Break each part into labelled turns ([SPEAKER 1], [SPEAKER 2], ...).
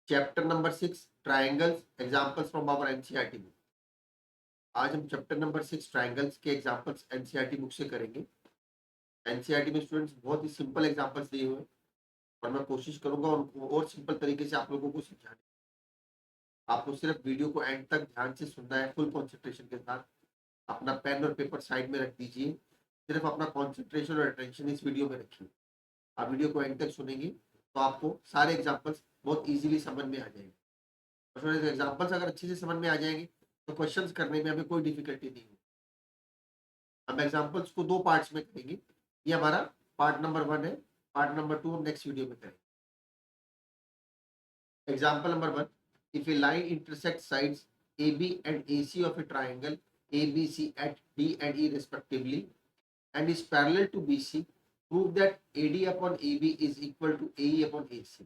[SPEAKER 1] Chapter number 6 triangles examples from our NCERT book. आज हम chapter number 6 triangles के examples NCERT book से करेंगे। एनसीईआरटी में स्टूडेंट्स बहुत ही सिंपल एग्जांपल्स दिए हुए हैं और मैं कोशिश करूंगा उनको और सिंपल तरीके से आप लोगों को समझाने। आपको सिर्फ वीडियो को एंड तक ध्यान से सुनना है, फुल कॉन्सेंट्रेशन के साथ। अपना पेन और पेपर साइड में रख दीजिए, सिर्फ अपना कॉन्सेंट्रेशन और अटेंशन इस वीडियो में रखिए। आप वीडियो को एंड तक सुनेंगे तो आपको सारे एग्जाम्पल्स बहुत ईजिली समझ में आ जाएंगे। और एग्जाम्पल्स अगर अच्छे से समझ में आ जाएंगे तो क्वेश्चंस करने में हमें कोई डिफिकल्टी नहीं होगी। हम एग्जाम्पल्स को दो पार्ट्स में करेंगे। ये हमारा पार्ट नंबर 1 है। पार्ट नंबर 2 हम नेक्स्ट वीडियो में करेंगे। Example number 1, if a line intersect sides AB and AC of a triangle ABC at D and E respectively and is parallel to BC, prove that AD upon AB is equal to AE upon AC।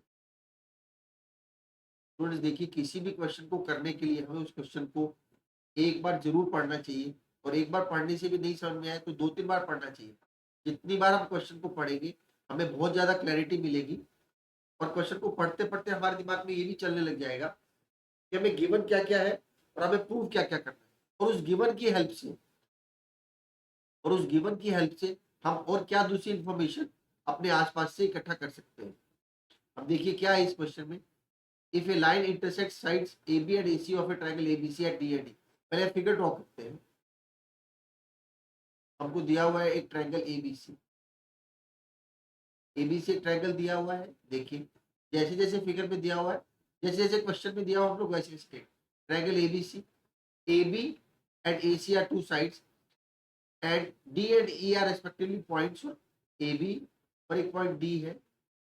[SPEAKER 1] Students देखिए, किसी भी question को करने के लिए हमें उस question को एक बार जरूर पढ़ना चाहिए, और एक बार पढ़ने से भी नहीं समझ में आए तो 2-3 बार पढ़ना चाहिए। जितनी बार हम क्वेश्चन को पढ़ेंगे हमें बहुत ज्यादा क्लैरिटी मिलेगी, और क्वेश्चन को पढ़ते पढ़ते हमारे दिमाग में ये भी चलने लग जाएगा कि हमें गिवन क्या क्या है और हमें प्रूव क्या क्या करना है। और उस गिवन की हेल्प से हम और क्या दूसरी इंफॉर्मेशन अपने आसपास से इकट्ठा कर सकते हैं। अब देखिए क्या है इस क्वेश्चन में। If a line intersect sides AB and AC of a triangle ABC at D and E। पहले फिगर ड्रॉ करते हैं। हमको दिया हुआ है एक ट्रायंगल ABC। ABC एक ट्रायंगल दिया हुआ है। देखिए जैसे जैसे फिगर में दिया हुआ है, जैसे जैसे क्वेश्चन में दिया हुआ हम लोग वैसे वैसे triangle ABC, AB and AC are two sides and D and E are respectively points। और AB पर एक पॉइंट D है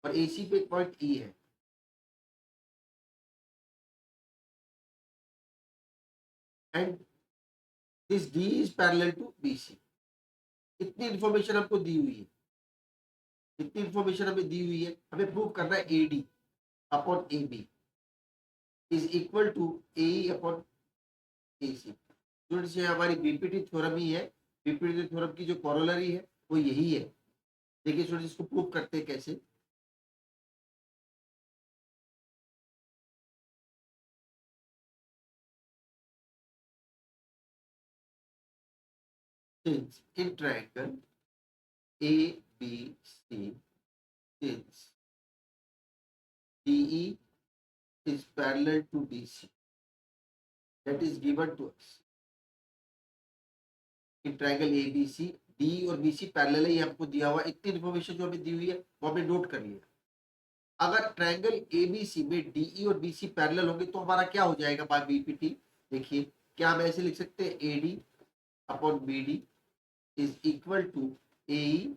[SPEAKER 1] और AC पे एक पॉइंट E है। And this D is parallel to BC। इतनी इंफॉर्मेशन हमको दी हुई है, इतनी इंफॉर्मेशन हमें दी हुई है। हमें प्रूव करना है AD upon AB is equal to AE upon AC। Students ये हमारी बीपीटी थ्योरम ही है। बीपीटी थ्योरम की जो कॉरोलरी है वो यही है। देखिए स्टूडेंट्स इसको प्रूव करते हैं कैसे। Since in triangle ABC, since DE is parallel to BC, that is given to us in triangle ABC, D और BC पैरेलल है, ये हमको दिया हुआ। इतनी इन्फॉर्मेशन जो हमें दी हुई है वो हमने नोट कर लिया। अगर ट्रायंगल ABC में DE और BC पैरेलल होंगे तो हमारा क्या हो जाएगा बाय बीपीटी। देखिए क्या हम ऐसे लिख सकते हैं, AD upon BD is equal to AE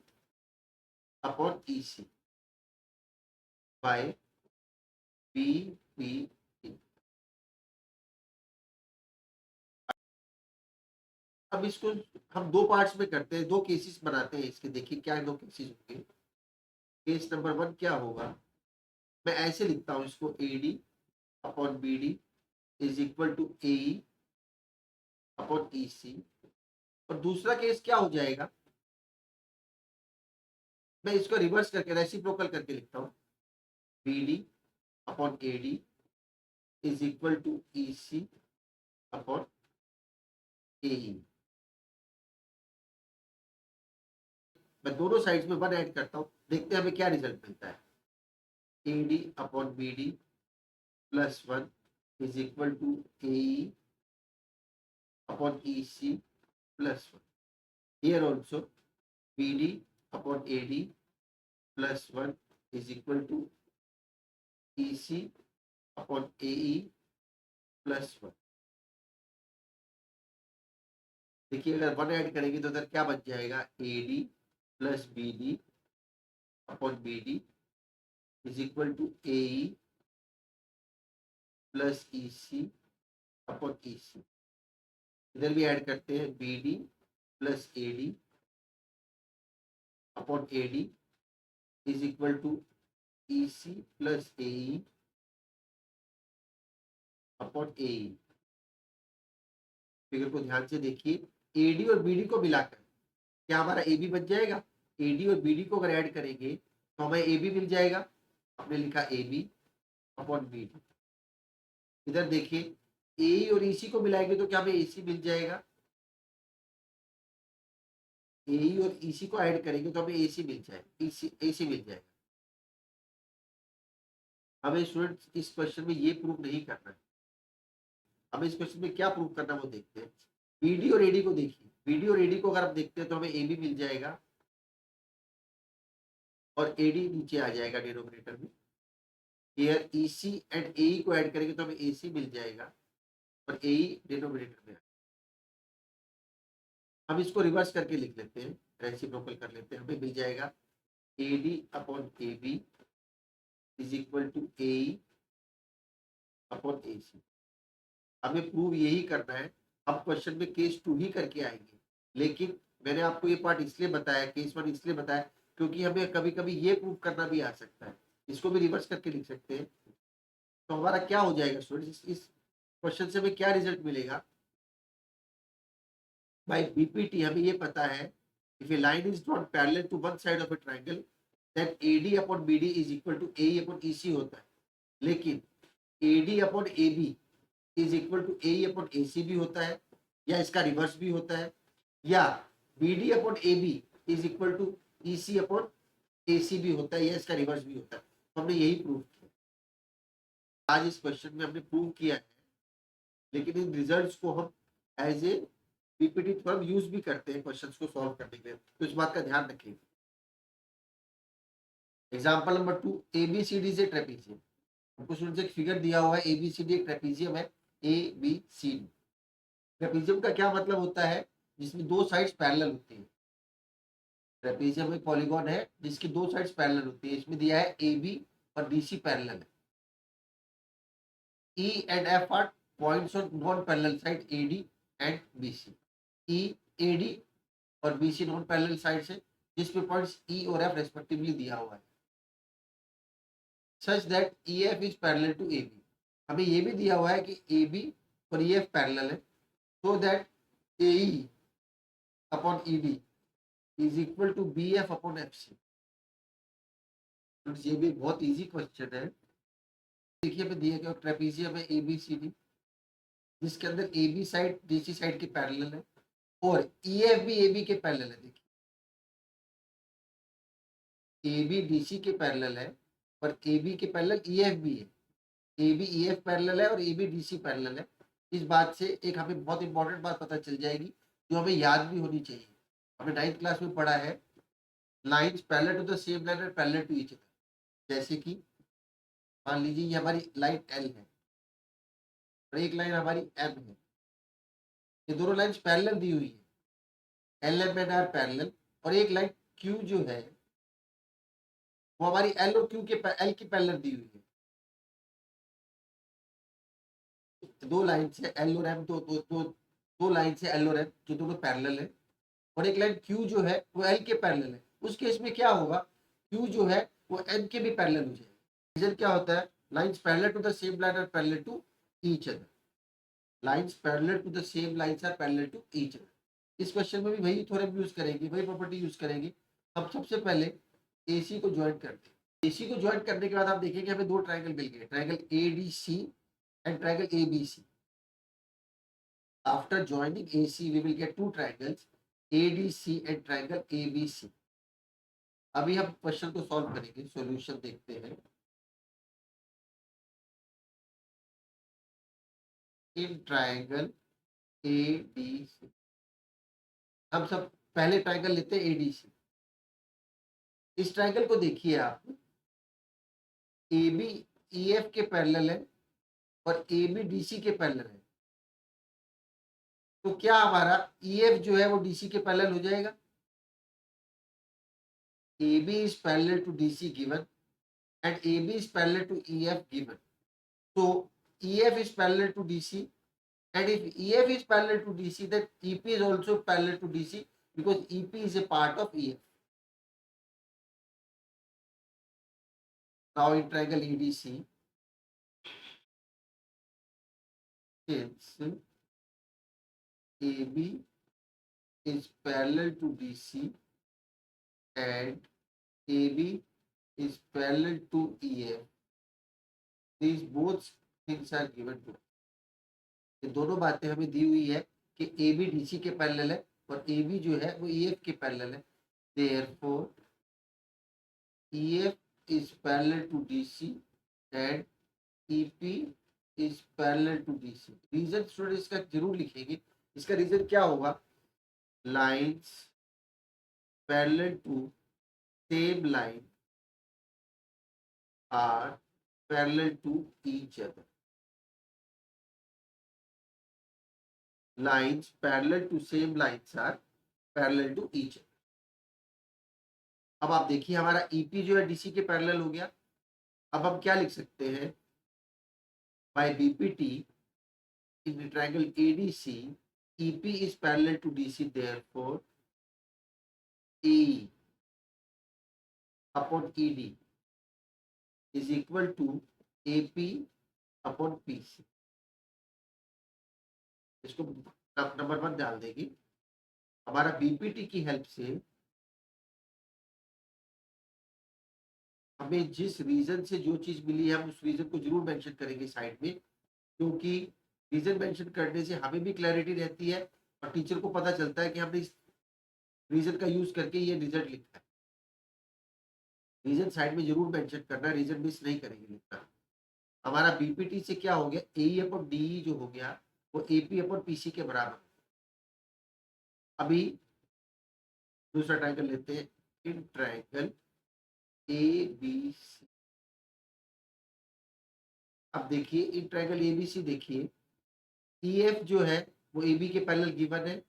[SPEAKER 1] upon EC by BPT. अब इसको हम दो पार्ट्स में करते हैं, दो केसेस बनाते हैं इसके। देखिए क्या दो केसेस होंगे। केस नंबर 1 क्या होगा, मैं ऐसे लिखता हूं इसको, AD upon BD is equal to AE upon EC। और दूसरा केस क्या हो जाएगा, मैं इसको रिवर्स करके रेसिप्रोकल करके लिखता हूँ, BD upon AD is equal to EC upon AE। मैं दोनों साइड्स में 1 ऐड करता हूँ, देखते हैं हमें क्या रिजल्ट मिलता है। AD upon BD plus 1 is equal to AE upon EC plus 1। Here also BD upon AD plus 1 is equal to EC upon AE plus 1। देखिए अगर 1 ऐड करेंगे तो उधर क्या बच जाएगा, AD plus BD upon BD is equal to AE plus EC upon EC। इधर भी ऐड करते हैं, BD plus AD upon AD is equal to EC plus AE upon AE। Figure को ध्यान से देखिए, AD और BD को मिलाकर क्या हमारा AB बच जाएगा। AD और BD को अगर ऐड करेंगे तो हमें AB मिल जाएगा। हमने लिखा AB अपॉन BD इधर देखिए ए और ईसी को मिलाएंगे तो क्या हमें एसी मिल जाएगा, ए और ईसी को ऐड करेंगे तो हमें एसी मिल जाएगा, एसी मिल जाएगा। हमें स्टूडेंट्स इस क्वेश्चन में ये प्रूव नहीं करना है, हमें इस क्वेश्चन में क्या प्रूव करना है वो देखते हैं। बीडी और एडी को देखिए, बीडी और एडी को अगर आप देखते हैं तो हमें ए भी मिल जाएगा और एडी नीचे आ जाएगा डिनोमिनेटर में। हियर ईसी एंड एई को ऐड करेंगे तो हमें एसी मिल जाएगा और एई डिनोमिनेटर में। हम इसको रिवर्स करके लिख लेते हैं, रेसिप्रोकल कर लेते हैं, हमें मिल जाएगा AD upon A B is equal to A upon A C. हमें प्रूव यही करना है, हम क्वेश्चन में केस 2 ही करके आएंगे, लेकिन मैंने आपको ये पार्ट इसलिए बताया, केस 1 इसलिए बताया क्योंकि हमें कभी कभी ये प्रूव करना भी आ सकता है। इसको भी रिवर्स करके लिख सकते हैं। तो हमारा क्या हो जाएगा स्टूडेंट्स, इस क्वेश्चन से हमें क्या रिजल्ट मिलेगा, बाय बीपीटी हमें ये पता है if a line is drawn parallel to one side of a triangle then AD upon BD is equal to AE upon EC होता है, लेकिन AD upon AB is equal to AE upon AC भी होता है, या इसका reverse भी होता है, या BD upon AB is equal to EC upon AC भी होता है, या इसका रिवर्स भी होता है। तो हमने यही प्रूव किया आज इस क्वेश्चन में, हमने प्रूव किया है, लेकिन इन रिजल्ट्स को हम as a PPT theorem use भी करते हैं क्वेश्चंस को सॉल्व करने के लिए, तो इस बात का ध्यान रखिए। एग्जांपल नंबर 2, एबीसीडी से ट्रेपीजियम। हमको स्टूडेंट्स एक फिगर दिया हुआ है, एबीसीडी एक ट्रेपीजियम है, एबीसीडी। ट्रेपीजियम का क्या मतलब होता है, जिसमें दो साइड्स पैरेलल होती है। ट्रेपीजियम एक पॉलीगॉन है जिसकी दो साइड्स पैरेलल होती है, इसमें दिया है एबी और बीसी पैरेलल है। E and F are points on non parallel side AD and BC. E AD और बीसी नॉन पैरेलल साइड है, जिसमें पॉइंट्स ई और एफ रेस्पेक्टिवली दिया हुआ है, such that E F is parallel to A B. हमें ये भी दिया हुआ है कि ए बी और ई एफ पैरेलल है, so that A E upon E D is equal to B F upon F C. ये भी बहुत इजी क्वेश्चन है। देखिए हमें दिया गया ट्रेपीजियम है ए बी सी डी, जिसके अंदर A B side D C side के पैरेलल है और ई एफ भी ए बी के पैरेलल है। देखिए ए बी डी सी के पैरेलल है और ए बी के पैरेलल ई एफ भी है, A B E F parallel है और A B D C parallel है। इस बात से एक हमें बहुत इंपॉर्टेंट बात पता चल जाएगी जो हमें याद भी होनी चाहिए। हमने 9th क्लास में पढ़ा है, lines parallel to the same line और पैरेलल टू ईच अदर। जैसे कि मान लीजिए ये हमारी लाइन एल है और एक लाइन हमारी एम है, ये दोनों लाइन्स पैरेलल दी हुई है, L M N are parallel, और एक लाइन क्यू जो है वो हमारी एल और क्यू के एल की पैरेलल दी हुई है। दो लाइन से एल और एम, दो लाइन से एल और एम जो दोनों पैरेलल है, और एक लाइन क्यू जो है वो एल के पैरेलल है। उस केस में क्या होगा, क्यू जो है वो एम के भी पैरेलल हो जाएगा। रीजन क्या होता है, lines parallel to the same line are parallel to each other. Lines parallel to the same lines are parallel to each other. इस क्वेश्चन में भी वही थ्योरम यूज करेंगे, वही प्रॉपर्टी यूज करेंगे। हम सबसे पहले एसी को ज्वाइन करते हैं। एसी को ज्वाइन करने के बाद आप देखेंगे हमें दो ट्रायंगल मिल गए, triangle ADC and triangle ABC. After joining AC, we will get two triangles ADC and triangle ABC. अभी हम क्वेश्चन को सॉल्व करेंगे, सॉल्यूशन देखते हैं। इन ट्रायंगल ADC, हम सब पहले ट्रायंगल लेते हैं ADC। इस ट्रायंगल को देखिए आप, AB EF के पैरेलल है और AB DC के पैरेलल है, तो क्या हमारा EF जो है वो DC के पैरेलल हो जाएगा। AB is parallel to DC given and AB is parallel to EF given. So EF is parallel to DC, and if EF is parallel to DC, then EP is also parallel to DC because EP is a part of EF. Now in triangle EDC, since AB is parallel to DC and AB is parallel to EF, these both things are given to, ये दोनों बातें हमें दी हुई है कि ए B D सी के parallel है और ए बी जो है वो ई एफ के पैरेलल है। Therefore E F is parallel to D C and E P is parallel to D C. Reason student इसका जरूर लिखेंगे, इसका रीजन क्या होगा, lines parallel to same line are parallel to each other. Lines parallel to same lines are parallel to each other. अब आप देखिए हमारा EP जो है DC के पैरेलल हो गया। अब हम क्या लिख सकते हैं, by BPT in the triangle ADC EP is parallel to DC, therefore AE upon ED is equal to AP upon PC। इसको नंबर 1 डाल देगी। हमारा बीपीटी की हेल्प से हमें जिस रीजन से जो चीज मिली है हम उस रीजन को जरूर मेंशन करेंगे साइड में, क्योंकि रीजन मेंशन करने से हमें भी क्लैरिटी रहती है और टीचर को पता चलता है कि हमने इस रीजन का यूज करके ये रिजल्ट लिखा है। रीजन साइड में जरूर मेंशन करना, रीजन मिस नहीं करेंगे लिखना। हमारा बीपीटी से क्या हो गया, ए अपॉन डी जो हो गया वो एपी अपॉन पीसी के बराबर। अभी दूसरा ट्रायंगल लेते हैं, in triangle A B C. अब देखिए in triangle A B C देखिए, ई एफ जो है वो ए बी के पैरेलल गिवन है,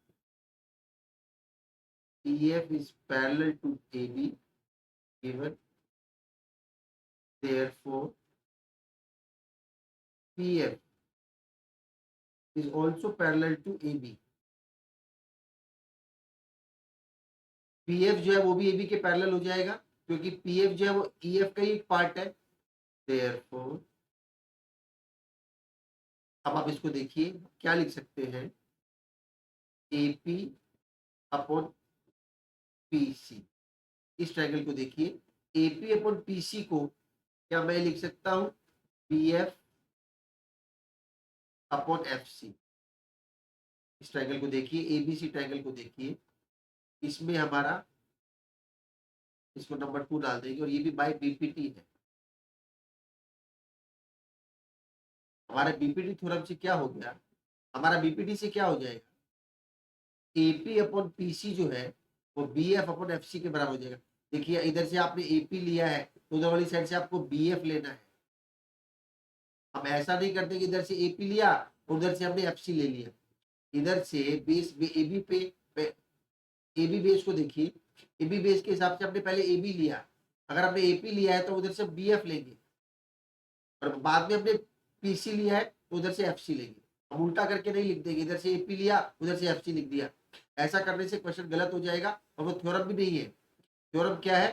[SPEAKER 1] E F is parallel to A B given, therefore PF is also parallel to AB। PF जो है वो भी AB के पैरेलल हो जाएगा क्योंकि PF जो है वो EF का ही एक पार्ट है। therefore अब आप इसको देखिए क्या लिख सकते हैं, AP अपॉन PC। इस ट्रायंगल को देखिए, AP अपॉन PC को क्या मैं लिख सकता हूं, PF अपॉन FC। इस ट्रायंगल को देखिए, ABC ट्रायंगल को देखिए, इसमें हमारा इसको नंबर 2 डाल देंगे और ये भी बाय बीपीटी है। हमारे बीपीटी थ्योरम से क्या हो गया, हमारा बीपीटी से क्या हो जाएगा, एपी अपॉन पीसी जो है वो बीएफ अपॉन एफसी के बराबर हो जाएगा। देखिए इधर से आपने एपी लिया है तो उधर वाली साइड से आपको बीएफ लेना है। हम ऐसा नहीं करते कि इधर से एपी लिया उधर से हमने एफसी ले लिया। इधर से बेस एबी पे एबी बेस को देखिए, एबी बेस के हिसाब से हमने पहले एबी लिया, अगर हमने एपी लिया है तो उधर से बीएफ लेंगे और बाद में हमने पीसी लिया है तो उधर से एफसी लेंगे। हम उल्टा करके नहीं लिख देंगे, इधर से एपी लिया उधर से एफसी लिख दिया। ऐसा करने से क्वेश्चन गलत हो जाएगा और वो थ्योरम भी नहीं है। थ्योरम क्या है,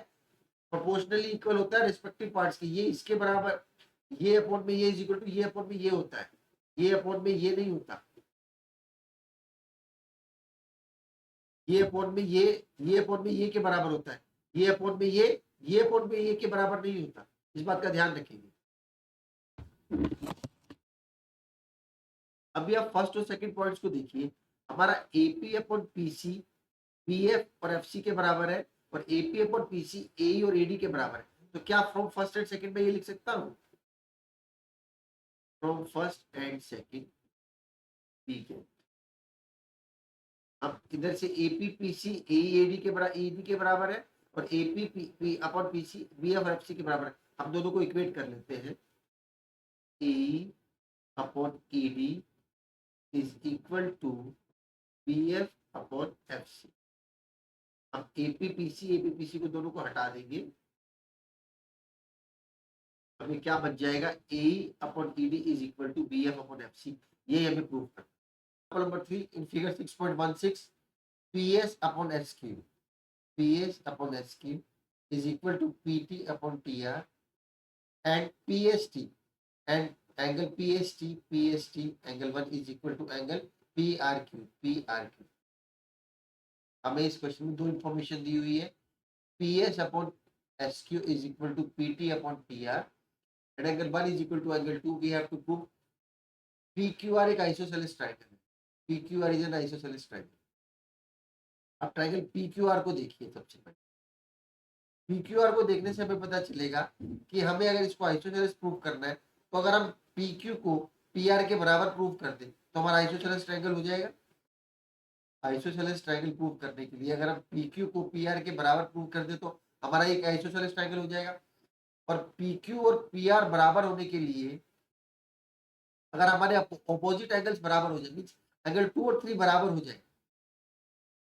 [SPEAKER 1] प्रोपोर्शनली इक्वल होता है रिस्पेक्टिव पार्ट्स के, ये इसके बराबर, ये अपॉन में ये इज इक्वल टू ये अपॉन में ये होता है, ये अपॉन में ये नहीं होता, ये अपॉन में ये अपॉन में ये के बराबर होता है, ये अपॉन में ये अपॉन में ये के बराबर नहीं होता। इस बात का ध्यान रखेंगे। अभी आप फर्स्ट और सेकंड पॉइंट्स को देखिए, हमारा एपी अपॉन पीसी पीएफ और एफसी के बराबर है और एपी अपॉन पीसी ए और एडी के बराबर है। तो क्या फ्रॉम फर्स्ट एंड सेकंड में ये लिख सकता हूं, फ्रॉम फर्स्ट एंड सेकंड ठीक है। अब इधर से एपी पीसी एडी के बराबर, एडी के बराबर है और AP P upon PC BF और एफसी के बराबर है। हम दोनों को इक्वेट कर लेते हैं, A upon AD is equal to BF upon FC. अब एपीपीसी को दोनों को हटा देंगे, हमें क्या बच जाएगा, A upon ED is equal to BF upon FC. ये हमें प्रूव करना। Number 3 in figure 6.16 PS upon S Q, PS upon S Q is equal to PT upon TR and PST and angle PST angle 1 is equal to angle PRQ. हमें इस question में दो information दी हुई है, P S upon S Q is equal to P T upon T are and angle 1 is equal to angle 2, we have to prove PQR एक isosceles triangle है। PQR is an isosceles triangle. अब triangle PQR को देखिए। सबसे पहले PQR को देखने से हमें पता चलेगा कि हमें अगर इसको आइसोसेलेस प्रूव करना है, तो अगर हम PQ को PR के बराबर प्रूव कर दें तो हमारा आइसोसेलेस ट्रायंगल हो जाएगा। आइसोसेलेस ट्रायंगल प्रूव करने के लिए अगर हम PQ को PR के बराबर प्रूव कर दे तो हमारा एक आइसोसेलेस ट्रायंगल हो जाएगा। और PQ और PR बराबर होने के लिए अगर हमारे अपोजिट एंगल्स बराबर हो जाए, मींस एंगल 2 और 3 बराबर हो जाए,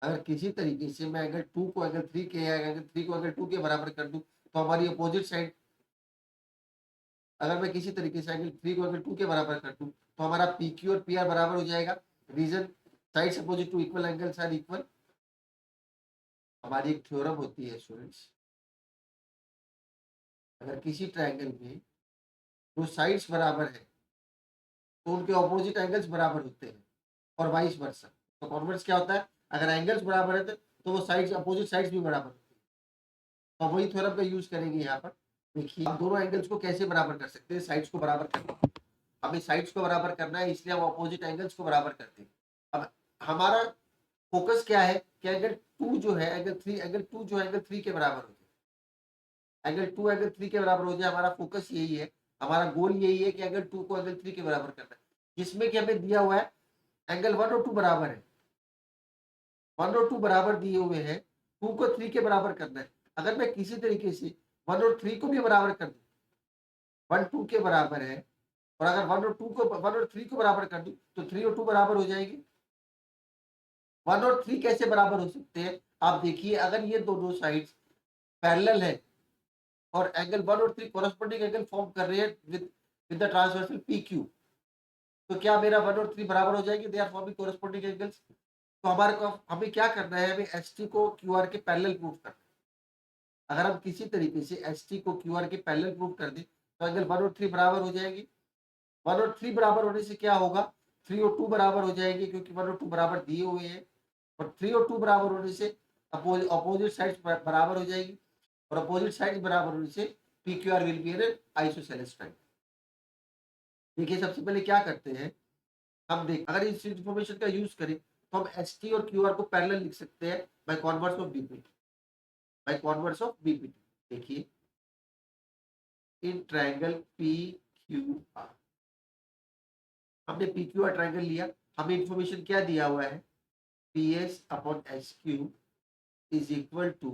[SPEAKER 1] अगर किसी तरीके से मैं एंगल 2 को एंगल 3 के या एंगल 3 को एंगल 2 के बराबर कर दूं, तो हमारी अपोजिट साइड, अगर मैं किसी तरीके से एंगल 3 को एंगल 2 के बराबर कर दूं, तो हमारा PQ और PR बराबर हो जाएगा। Reason sides opposite to equal angles are equal. हमारी एक थ्योरम होती है स्टूडेंट्स, अगर किसी ट्रायंगल में दो साइड्स बराबर है तो उनके ऑपोजिट एंगल्स बराबर होते हैं, और वाइस वर्सा। तो कॉन्वर्स क्या होता है, अगर एंगल्स बराबर है तो वो साइड्स, अपोजिट साइड्स भी बराबर होती है। तो वही थ्योरम का यूज करेंगे यहाँ पर। देखिए हम दोनों एंगल्स को कैसे बराबर कर सकते हैं, साइड्स को बराबर करना है। हमें साइड्स को बराबर करना है, इसलिए हम अपोजिट एंगल्स को बराबर करते हैं। अब हमारा फोकस क्या है कि एंगल 2 जो है एंगल 3, एंगल 2 जो है एंगल 3 के बराबर हो जाए, एंगल 2 एंगल 3 के बराबर हो जाए। हमारा फोकस यही है, हमारा गोल यही है कि एंगल 2 को एंगल 3 के बराबर करना है, जिसमें कि हमें दिया हुआ है एंगल 1 और 2 बराबर है। 1 और 2 बराबर दिए हुए हैं, 2 को 3 के बराबर करना है। अगर मैं किसी तरीके से 1 और 3 को भी बराबर कर दूं, 1 2 के बराबर है, और अगर 1 और 2 को 1 और 3 को बराबर कर दूं तो 3 और 2 बराबर हो जाएंगे। 1 और 3 कैसे बराबर हो सकते हैं, आप देखिए। अगर ये दोनों साइड्स पैरेलल है और एंगल 1 और 3 कोरस्पोंडिंग एंगल फॉर्म कर रहे हैं विद द ट्रांसवर्सल PQ, तो क्या मेरा 1 और 3 बराबर हो जाएंगे, they are forming corresponding angles. तो हमारे को हमें क्या करना है, हमें ST को QR के पैरेलल प्रूव करना है। अगर हम किसी तरीके से ST को QR के पैरेलल प्रूव कर दें तो एंगल 1 और 3 बराबर हो जाएंगे। 1 और 3 बराबर होने से क्या होगा, 3 और 2 बराबर हो जाएंगे, क्योंकि 1 और 2 बराबर दिए हुए हैं। और 3 और 2 बराबर होने से अपोजिट साइड्स बराबर हो जाएगी, और अपोजिट साइड्स बराबर होने से PQR will be N isosceles triangle. देखिए सबसे पहले क्या करते हैं, हम देख अगर इस इंफॉर्मेशन का यूज करें तो हम ST और QR को पैरेलल लिख सकते हैं by converse of BPT, by converse of BPT। देखिए इन ट्रायंगल PQR, हमने PQR ट्रायंगल लिया, हमें इंफॉर्मेशन क्या दिया हुआ है, PS upon SQ is equal to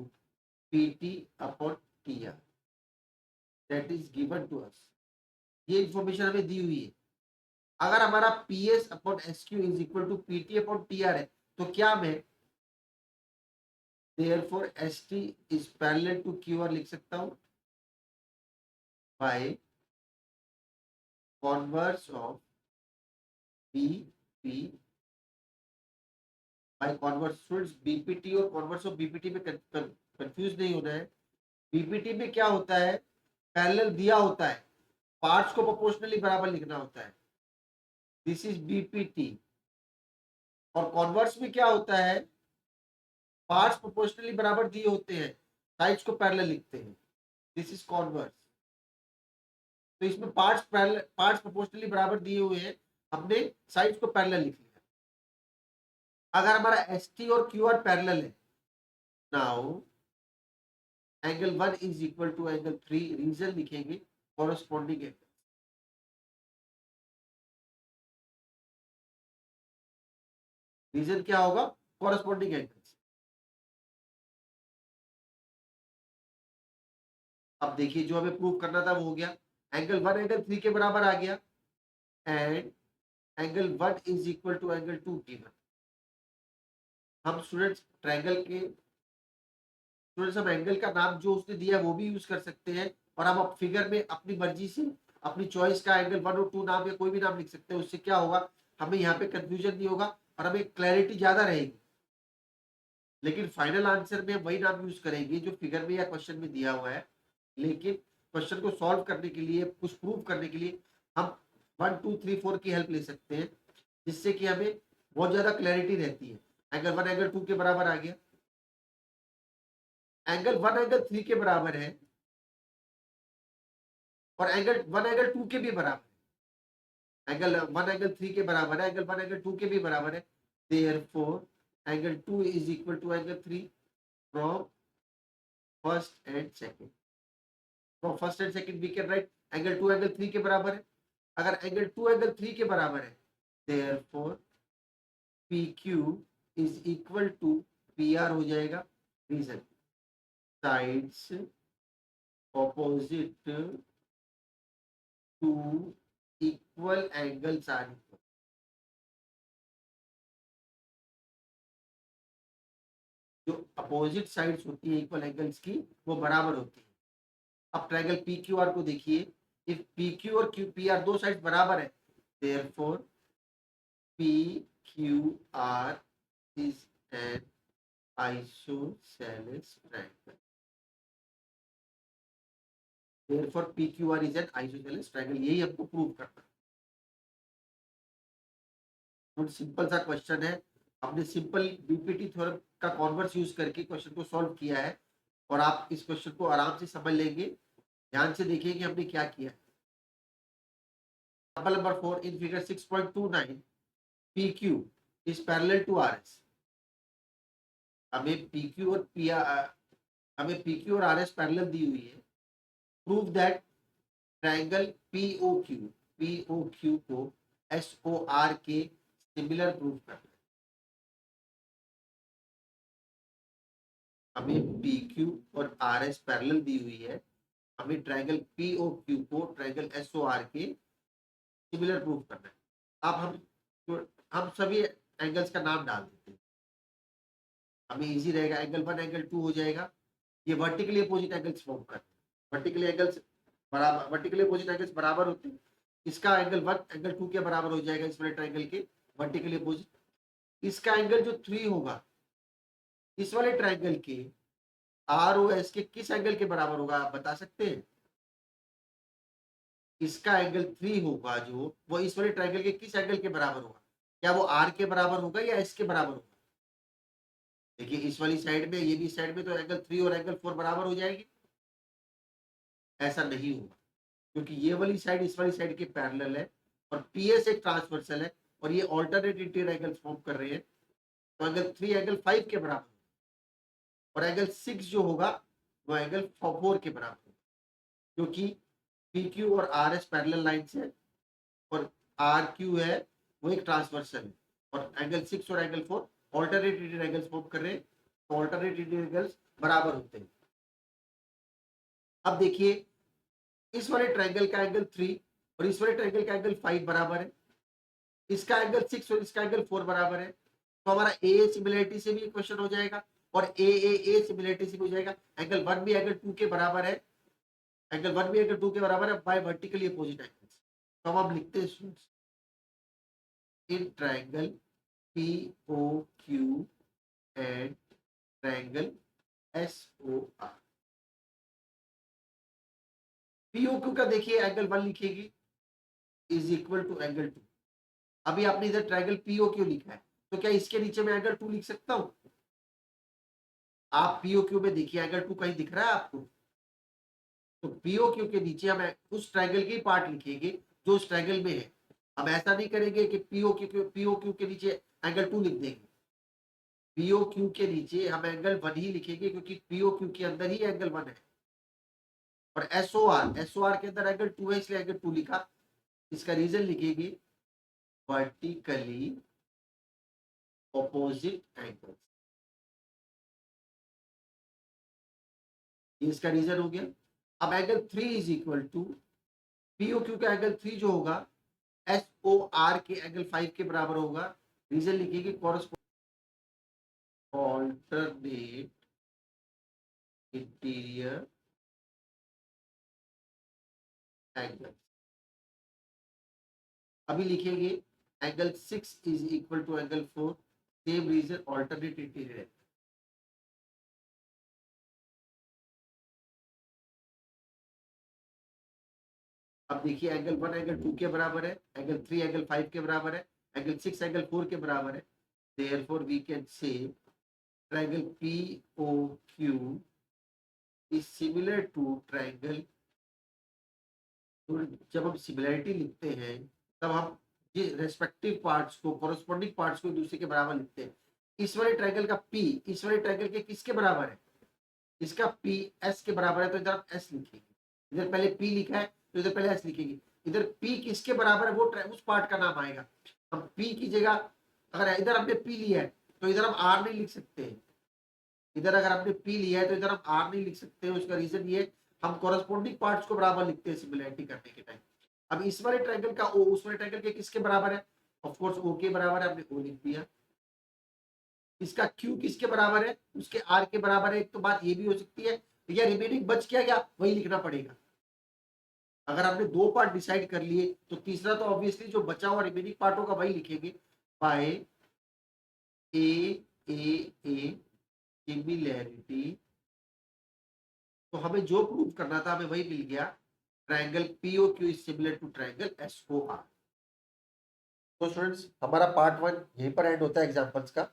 [SPEAKER 1] PT upon TR, that is given to us. ये इंफॉर्मेशन हमें दी हुई है। अगर हमारा PS upon SQ is equal to PT upon TR है, तो क्या मैं therefore ST is parallel to QR लिख सकता हूं by converse of BP by converse. Students BPT और कॉन्वर्स ऑफ BPT में कंफ्यूज नहीं होना है। BPT में क्या होता है, पैरेलल दिया होता है, पार्ट्स को प्रोपोर्शनली बराबर लिखना होता है, दिस इज BPT। और कॉन्वर्स में क्या होता है, पार्ट्स प्रोपोर्शनली बराबर दिए होते हैं, साइड्स को पैरेलल लिखते हैं, दिस इज कॉन्वर्स। तो इसमें पार्ट्स प्रोपोर्शनली बराबर दिए हुए हैं, हमने साइड्स को पैरेलल लिख लिया। अगर हमारा ST और QR पैरेलल है, now angle 1 is equal to angle 3, reason लिखेंगे कॉरेस्पॉन्डिंग एंगल। रीजन क्या होगा, कॉरेस्पॉन्डिंग एंगल्स। अब देखिए जो हमें प्रूव करना था वो हो गया, एंगल 1 एंगल 3 के बराबर आ गया, and angle 1 is equal to angle 2 given. हम स्टूडेंट्स ट्रायंगल के स्टूडेंट्स हम एंगल का नाम जो उसने दिया है वो भी यूज कर सकते हैं, और हम अब फिगर में अपनी मर्जी से अपनी चॉइस का एंगल 1 और 2 नाम या कोई भी नाम लिख सकते हैं। उससे क्या होगा, हमें यहाँ पे कंफ्यूजन नहीं होगा और हमें क्लैरिटी ज्यादा रहेगी। लेकिन फाइनल आंसर में हम वही नाम यूज करेंगे जो फिगर में या क्वेश्चन में दिया हुआ है। लेकिन क्वेश्चन को सॉल्व करने के लिए, कुछ प्रूव करने के लिए हम 1 2 3 4 की हेल्प ले सकते हैं, जिससे कि हमें बहुत ज्यादा क्लैरिटी रहती है। एंगल 1 एंगल 2 के बराबर आ गया, एंगल 1 एंगल 3 के बराबर है, और एंगल 1 एंगल 2 के भी बराबर है, एंगल 1 एंगल 3 के बराबर है, एंगल 1 एंगल 2 के भी बराबर है। Therefore angle 2 is equal to angle 3 from first and second. From first and second we can write angle 2 angle 3 के बराबर है। अगर एंगल 2 एंगल 3 के बराबर है, therefore P Q is equal to P R हो जाएगा। Reason, sides opposite to equal angles are equal. जो अपोजिट साइड्स होती है इक्वल एंगल्स की, वो बराबर होती है। अब ट्रायंगल पी क्यू आर को देखिए, इफ पी क्यू और क्यू पी आर दो साइड्स बराबर है, therefore P Q R is an isosceles triangle. Therefore P Q R is an isosceles triangle, यही हमको प्रूव करना है। सिंपल सा क्वेश्चन है, हमने सिंपल बीपीटी थ्योरम का कॉन्वर्स यूज करके क्वेश्चन को सॉल्व किया है, और आप इस क्वेश्चन को आराम से समझ लेंगे। ध्यान से देखिए कि हमने क्या किया। Example number 4, in figure 6.29 PQ is parallel to RS। हमें PQ और हमें PQ और RS पैरेलल दी हुई है। प्रूव दैट ट्रायंगल POQ को SOR के सिमिलर प्रूव करना है। हमें PQ और RS पैरेलल दी हुई है, हमें ट्रायंगल POQ को ट्रायंगल SOR के सिमिलर प्रूव करना है। अब हम सभी एंगल्स का नाम डाल देते हैं, हमें इजी रहेगा। एंगल 1 एंगल 2 हो जाएगा। ये वर्टिकली अपोजिट एंगल्स फॉर्म करते हैं। वर्टिकली अपोजिट एंगल्स बराबर होते हैं। इसका एंगल 1 एंगल 2 के बराबर हो जाएगा, इस वाले ट्रायंगल के वर्टिकली अपोजिट। इसका एंगल जो 3 होगा इस वाले ट्रायंगल के ROS के किस एंगल के बराबर होगा, आप बता सकते हैं? इसका एंगल 3 होगा जो, वो इस वाले ट्रायंगल के किस एंगल के बराबर होगा? क्या वो R के बराबर होगा या S के बराबर होगा? देखिए इस वाली साइड में, ये भी साइड में, तो एंगल 3 और एंगल 4 बराबर हो जाएगी। ऐसा नहीं होगा, क्योंकि ये वाली साइड इस वाली साइड के पैरेलल है, और PS एक ट्रांसवर्सल है, और ये ऑल्टरनेट इंटीरियर एंगल्स फॉर्म कर रहे हैं। तो एंगल 3 एंगल 5 के बराबर, और एंगल 6 जो होगा वो एंगल 4 के बराबर होगा, क्योंकि PQ और RS पैरेलल लाइंस है, और RQ है वो एक ट्रांसवर्सल है, और एंगल 6 और angle 4 alternate interior angles form कर रहे हैं, तो ऑल्टरनेट इंटीरियर एंगल्स बराबर होते हैं। अब देखिए इस वाले ट्रायंगल का एंगल 3 और इस वाले ट्रायंगल का एंगल 5 बराबर है, इसका एंगल 6 और इसका एंगल 4 बराबर है, तो हमारा ए सिमिलरिटी से भी क्वेश्चन हो जाएगा, और ए सिमिलरिटी से भी हो जाएगा। एंगल 1 भी एंगल 2 के बराबर है, एंगल 1 भी एंगल 2 के बराबर है बाय वर्टिकली अपोजिट एंगल्स। तो हम लिखते हैं in triangle POQ and triangle SOR। POQ का देखिए एंगल 1 लिखेगी इज इक्वल टू एंगल 2। अभी आपने इधर ट्रायंगल POQ लिखा है, तो क्या इसके नीचे मैं एंगल 2 लिख सकता हूं? आप POQ में देखिए एंगल 2 कहीं दिख रहा है आपको? तो POQ के नीचे हम उस ट्रायंगल के पार्ट लिखेंगे जो उस ट्रायंगल में है। हम ऐसा नहीं करेंगे कि POQ के नीचे एंगल 2 लिख देंगे। POQ के नीचे हम एंगल 1 ही लिखेंगे, क्योंकि POQ के अंदर ही एंगल 1 है, और SOR के अंदर एंगल 2 है, इसलिए एंगल 2 लिखा। इसका रीजन लिखेंगे वर्टिकली ऑपोजिट एंगल्स, ये इसका रीजन हो गया। अब angle 3 is equal to POQ का एंगल 3 जो होगा SOR के एंगल 5 के बराबर होगा। रीजन लिखेंगे ऑल्टरनेट इंटीरियर एंगल। अभी लिखेंगे angle 6 is equal to angle 4, same reason, alternate interior. अब देखिए एंगल 1 एंगल 2 के बराबर है, एंगल 3 एंगल 5 के बराबर है, एंगल 6 एंगल 4 के बराबर है। Therefore we can say triangle POQ is similar to triangle तो जब हम सिमिलैरिटी लिखते हैं तब हम ये रेस्पेक्टिव पार्ट्स को, कोरस्पॉन्डिंग पार्ट्स को एक दूसरे के बराबर लिखते हैं। इस वाले ट्रायंगल का पी इस वाले ट्रायंगल के किसके बराबर है? इसका पी एस के बराबर है, तो इधर हम एस लिखेंगे। इधर पहले पी लिखा है तो इधर पहले एस लिखेंगे। इधर पी किसके बराबर है वो उस पार्ट का नाम आएगा। हम पी की जगह अगर इधर हमने पी लिया है तो इधर हम आर नहीं लिख सकते हैं। इधर अगर हमने पी लिया है तो इधर हम आर नहीं लिख सकते हैं। उसका रीजन ये हम कोरस्पॉन्डिंग पार्ट्स को बराबर लिखते हैं सिमिलैरिटी करने के टाइम। अब इस वाले ट्रायंगल का ओ उस वाले ट्रायंगल के किसके बराबर है? ऑफ कोर्स ओ के बराबर है, हमने ओ लिख दिया। इसका क्यू किसके बराबर है? उसके आर के बराबर है। एक तो बात ये भी हो सकती है या रिमेनिंग बच क्या गया वही लिखना पड़ेगा। अगर आपने दो पार्ट डिसाइड कर लिए तो तीसरा तो ऑब्वियसली जो बचा हुआ रिमेनिंग पार्ट होगा वही लिखेंगे। बाय ए सिमिलैरिटी, तो हमें जो प्रूव करना था हमें वही मिल गया। Triangle POQ is similar to triangle SOR. तो स्टूडेंट्स हमारा पार्ट 1 यहीं पर एंड होता है एग्जांपल्स का।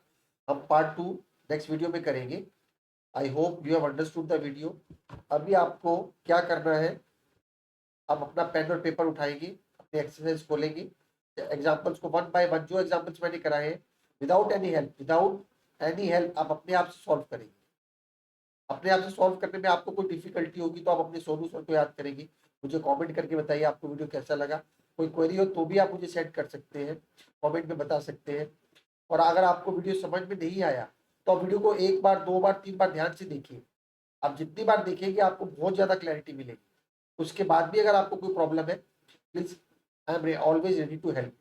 [SPEAKER 1] हम पार्ट 2 नेक्स्ट वीडियो में करेंगे। I hope you have understood the video. अभी आपको क्या करना है, आप अपना पेन और पेपर उठाएंगे, अपने एक्सरसाइज खोलेंगे, एग्जाम्पल्स को वन बाय वन जो एग्जाम्पल्स मैंने कराए हैं विदाउट एनी हेल्प आप अपने आप से सॉल्व करेंगे। अपने आप से सॉल्व करने में आपको कोई डिफिकल्टी होगी तो आप अपने सॉल्यूशन को याद करेंगे। मुझे कमेंट करके बताइए आपको वीडियो कैसा लगा। कोई क्वेरी हो तो भी आप मुझे सेंड कर सकते हैं, कमेंट में बता सकते हैं। और अगर आपको वीडियो समझ में नहीं आया तो आप वीडियो को एक बार, दो बार, तीन बार ध्यान से देखिए। आप जितनी बार देखेंगे आपको बहुत ज़्यादा क्लैरिटी मिलेगी। उसके बाद भी अगर आपको कोई प्रॉब्लम है, please I am always ready to help.